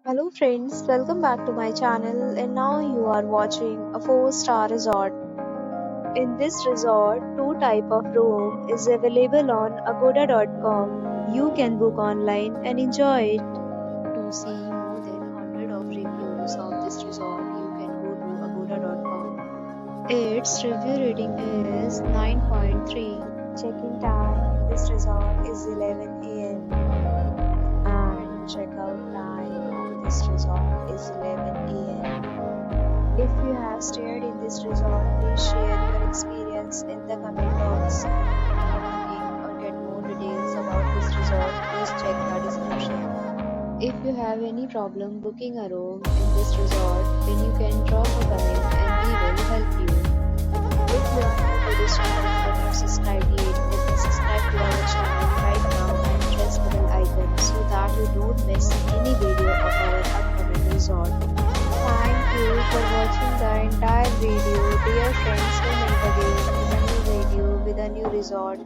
Hello friends, welcome back to my channel and now you are watching a 4-star resort. In this resort, two type of room is available on agoda.com. You can book online and enjoy it. To see more than 100 of reviews of this resort, you can go to agoda.com. Its review rating is 9.3. Check-in time in this resort is 11 a.m. and checkout time of this resort is 11 a.m. If you have stayed in this resort, please share your experience in the comment box. For booking or get more details about this resort, please check the description. If you have any problem booking a room in this resort, then you can drop a comment and we will help you. If you are new to this channel and not subscribed yet, then subscribe to our channel right now and press the bell icon so that you don't miss any video of our upcoming resort. Thank you for watching the entire video. Dear friends, we'll meet again in a new video with a new resort.